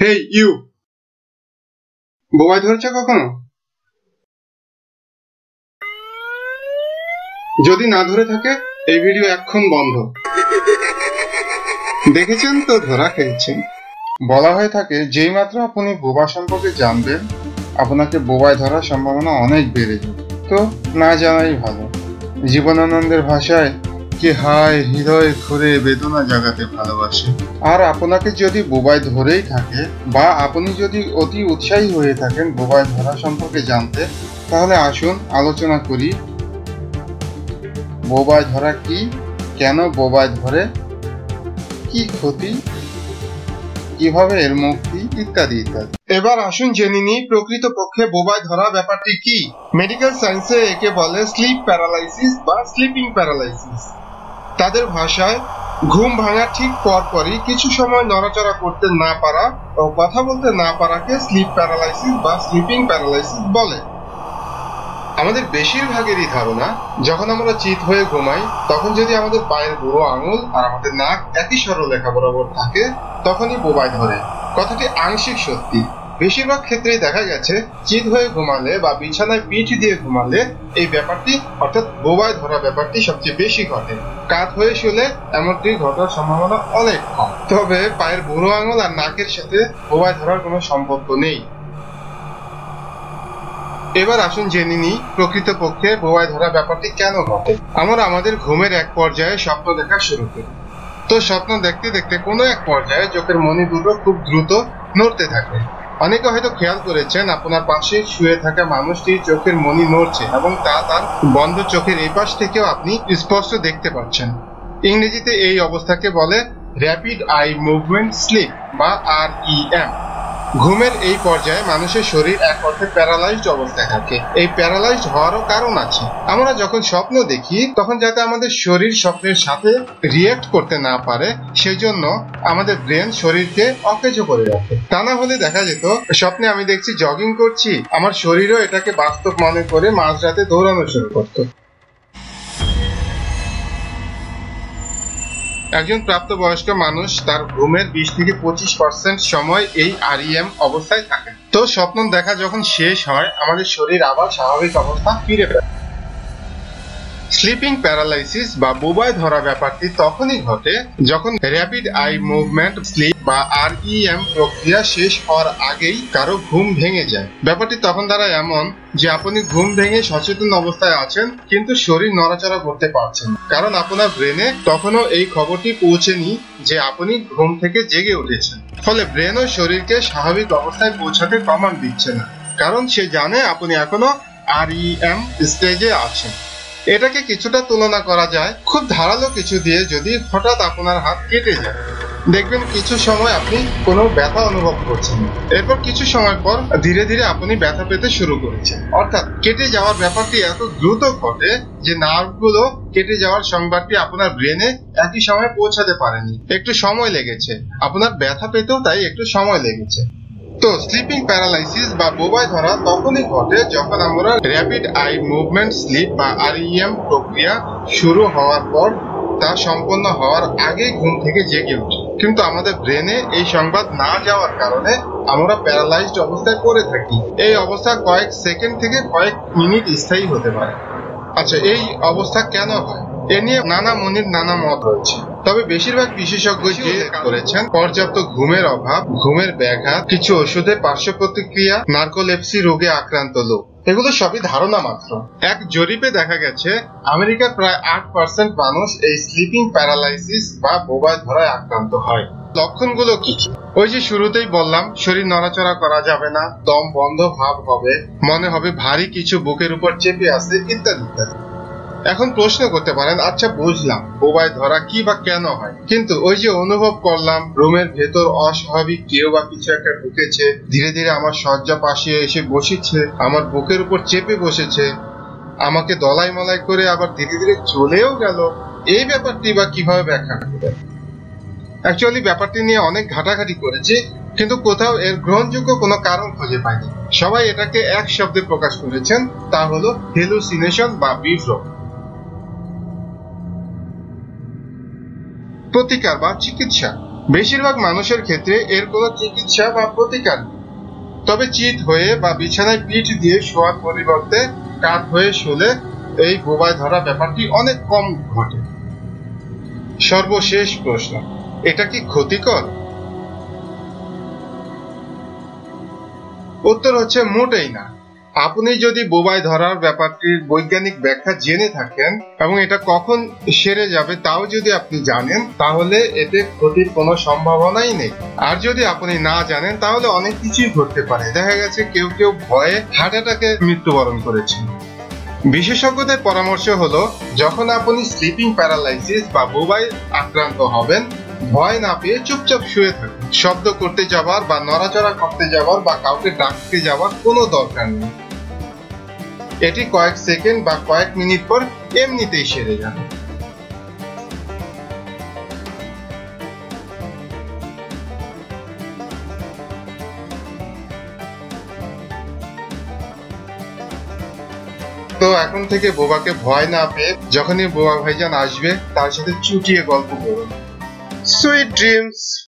Hey you, বোবায় ধরেছে কখনো? যদি না ধরে থাকে এই ভিডিও এক্ষণ বন্ধ। দেখেছেন তো, ধরা খেয়েছেন। বলা হয়ে থাকে যেই মাত্র আপনি বোবা সম্পর্কে জানবেন আপনাকে বোবায় ধরার সম্ভাবনা অনেক বেড়ে যাবে। তো না জানাই ভালো। জীবনানন্দের ভাষায় কি হায় হৃদয় ঘুরে বেদনা জাগাতে ভালোবাসে। আর আপনাকে যদি বোবায় ধরেই থাকে বা আপনি যদি অতি উৎসাহী হয়ে থাকেন বোবায় ধরা সম্পর্কে জানতে, তাহলে আসুন আলোচনা করি বোবায় ধরা কি, কেন বোবায় ধরে, কি ক্ষতি, কিভাবে এর মুক্তি, ইত্যাদি ইত্যাদি। এবার আসুন জেনে নিই প্রকৃতপক্ষে বোবায় ধরা ব্যাপারটি কি। মেডিকেল সায়েন্সে একে বলে স্লিপ প্যারালাইসিস বা স্লিপিং প্যারালাইসিস। তাদের ভাষায় ঘুম ভাঙার ঠিক পরপরই কিছু সময় নড়াচড়া করতে না পারা ও কথা বলতে না পারাকে স্লিপ প্যারালাইসিস বা স্লিপিং প্যারালাইসিস বলে। আমাদের বেশিরভাগেরই ধারণা যখন আমরা চিত হয়ে ঘুমাই তখন যদি আমাদের পায়ের বুড়ো আঙুল আর আমাদের নাক একই সরলরেখা বরাবর থাকে তখনই বোবায় ধরে। কথাটি আংশিক সত্যি। বেশিরভাগ ক্ষেত্রেই দেখা গেছে চিত হয়ে ঘুমালে বা বিছানায় পিঠ দিয়ে ঘুমালে এই ব্যাপারটি অর্থাৎ বোবায় ধরা ব্যাপারটি সবচেয়ে বেশি ঘটে। কাত হয়ে শুলে এমনটি ঘটার সম্ভাবনা অনেক কম। তবে পায়ের বুড়ো আঙুল আর নাকের সাথে বোবায় ধরার কোনো সম্পর্ক নেই। এবার আসুন জেনে নিই প্রকৃতপক্ষে বোবায় ধরা ব্যাপারটি কেন ঘটে। আমরা আমাদের ঘুমের এক পর্যায়ে স্বপ্ন দেখা শুরু করি। তো স্বপ্ন দেখতে দেখতে কোনো এক পর্যায়ে চোখের মনি দুটো খুব দ্রুত নড়তে থাকে। অনেকে হয়তো খেয়াল করেছেন আপনার পাশে শুয়ে থাকা মানুষটির চোখের মনি নড়ছে এবং তা তার বন্ধ চোখের এই পাশ থেকেও আপনি স্পষ্ট দেখতে পাচ্ছেন। ইংরেজিতে এই অবস্থাকে বলে র্যাপিড আই মুভমেন্ট স্লিপ বা REM। ঘুমের এই পর্যায়ে মানুষের শরীর এক অর্থে প্যারালাইজড অবস্থায় থাকে। এই প্যারালাইজড হওয়ারও কারণ আছে। আমরা যখন স্বপ্ন দেখি তখন যাতে আমাদের শরীর স্বপ্নের সাথে রিঅ্যাক্ট করতে না পারে সেজন্য আমাদের ব্রেন শরীরকে অকেজো করে রাখে। তা না হলে দেখা যেত স্বপ্নে আমি দেখছি জগিং করছি, আমার শরীরও এটাকে বাস্তব মনে করে মাঝরাতে দৌড়ানো শুরু করতো। একজন প্রাপ্তবয়স্ক মানুষ তার ঘুমের 20 থেকে 25% সময় এই REM অবস্থায় থাকে। তো স্বপ্ন দেখা যখন শেষ হয় আমাদের শরীর আবার স্বাভাবিক অবস্থা ফিরে পায়। স্লিপিং প্যারালাইসিস বা বোবায় ধরা ব্যাপারটি তখনই ঘটে যখন র্যাপিড আই মুভমেন্ট স্লিপ বা REM প্রক্রিয়া শেষ হওয়ার আগেই কারো ঘুম ভেঙে যায়। ব্যাপারটি তখন দাঁড়ায় এমন যে আপনি ঘুম ভেঙে সচেতন অবস্থায় আছেন কিন্তু শরীর নড়াচড়া করতে পারছেন না, কারণ আপনার ব্রেনে তখনও এই খবরটি পৌঁছেনি যে আপনি ঘুম থেকে জেগে উঠেছেন। ফলে ব্রেন ও শরীরকে স্বাভাবিক অবস্থায় পৌঁছাতে কমান্ড দিচ্ছে না, কারণ সে জানে আপনি এখনো REM স্টেজে আছেন। এটাকে কিছুটা তুলনা করা যায় খুব ধারালো কিছু দিয়ে। যদি হঠাৎ আপনার হাত কেটে যায়, দেখবেন কিছু সময় আপনি কোনো ব্যথা অনুভব করছেন, এরপর কিছু সময় পর ধীরে ধীরে আপনি ব্যথা পেতে শুরু করেছেন। অর্থাৎ কেটে যাওয়ার ব্যাপারটি এত দ্রুত ঘটে যে নার্ভগুলো কেটে যাওয়ার সংবাদটি আপনার ব্রেনে একই সময় পৌঁছাতে পারেনি, একটু সময় লেগেছে। আপনার ব্যথা পেতেও তাই একটু সময় লেগেছে। তো স্লিপিং প্যারালাইসিস বা বোবায় ধরা তখনই ঘটে যখন আমরা র্যাপিড আই মুভমেন্ট স্লিপ বা REM প্রক্রিয়া শুরু হওয়ার পর তা সম্পন্ন হওয়ার আগে ঘুম থেকে জেগে উঠি, কিন্তু আমাদের ব্রেনে এই সংবাদ না যাওয়ার কারণে আমরা প্যারালাইজড অবস্থায় পড়ে থাকি। এই অবস্থা কয়েক সেকেন্ড থেকে কয়েক মিনিট স্থায়ী হতে পারে। আচ্ছা, এই অবস্থা কেন হয় এ নিয়ে নানা মনির নানা মত রয়েছে। তবে বেশিরভাগ বিশেষজ্ঞ যে করেছেন পর্যাপ্ত ঘুমের অভাব, ঘুমের ব্যাঘাত, কিছু ওষুধের পার্শ্ব প্রতিক্রিয়া, নার্কোলেপসি রোগে আক্রান্ত লোক, এগুলো সবই ধারণা মাত্র। এক জরিপে দেখা গেছে আমেরিকার প্রায় 8% মানুষ এই স্লিপিং প্যারালাইসিস বা বোবায় ধরায় আক্রান্ত হয়। লক্ষণগুলো কি? ওই যে শুরুতেই বললাম, শরীর নড়াচড়া করা যাবে না, দম বন্ধ ভাব হবে, মনে হবে ভারী কিছু বুকের উপর চেপে আছে, ইত্যাদি ইত্যাদি। এখন প্রশ্ন করতে পারেন, আচ্ছা বুঝলাম বোবায় ধরা কি বা কেন হয়, কিন্তু ওই যে অনুভব করলাম রুমের ভেতর অস্বাভাবিক কেউ বা কিছু একটা ঢুকেছে, ধীরে ধীরে আমার শয্যা পাশে এসে বসেছে, আমার বুকের উপর চেপে বসেছে, আমাকে দলাই মলাই করে আবার ধীরে ধীরে চলেও গেল, এই ব্যাপারটি বা কিভাবে ব্যাখ্যা করবেন? অ্যাকচুয়ালি ব্যাপারটি নিয়ে অনেক ঘাটাঘাটি করেছি, কিন্তু কোথাও এর গ্রহণযোগ্য কোনো কারণ খুঁজে পাইনি। সবাই এটাকে এক শব্দে প্রকাশ করেছেন, তা হলো হ্যালুসিনেশন বা বিভ্রম। প্রতিকার বা চিকিৎসা। বেশিরভাগ মানুষের ক্ষেত্রে এর কোনো চিকিৎসা বা প্রতিকার নেই। তবে চিত হয়ে বা বিছানায় পিঠ দিয়ে শোয়ার পরিবর্তে কাত হয়ে শুলে এই বোবায় ধরা ব্যাপারটি অনেক কম ঘটে। সর্বশেষ প্রশ্ন, এটা কি ক্ষতিকর? উত্তর হচ্ছে মোটেই না। আপনি যদি বোবায় ধরার ব্যাপারটির বৈজ্ঞানিক ব্যাখ্যা জেনে থাকেন এবং এটা কখন সেরে যাবে তাও যদি আপনি জানেন, তাহলে এতে ক্ষতির কোনো সম্ভাবনাই নেই। আর যদি আপনি না জানেন তাহলে অনেক কিছুই ঘটতে পারে। দেখা গেছে কেউ কেউ ভয়ে হার্ট অ্যাটাকে মৃত্যুবরণ করেছেন। বিশেষজ্ঞদের পরামর্শ হলো, যখন আপনি স্লিপিং প্যারালাইসিস বা বোবায় আক্রান্ত হবেন, ভয় না পেয়ে চুপচাপ শুয়ে থাকুন। শব্দ করতে যাওয়ার বা নড়াচড়া করতে যাওয়ার বা কাউকে ডাকতে যাওয়ার কোনো দরকার নেই। এটি কয়েক সেকেন্ড বা কয়েক মিনিট পর এমনিতেই সেরে যাবে। তো এখন থেকে বোবাকে ভয় না পেয়ে যখনই বোবা ভাইজান আসবে তার সাথে চুটিয়ে গল্প করুন। Sweet dreams.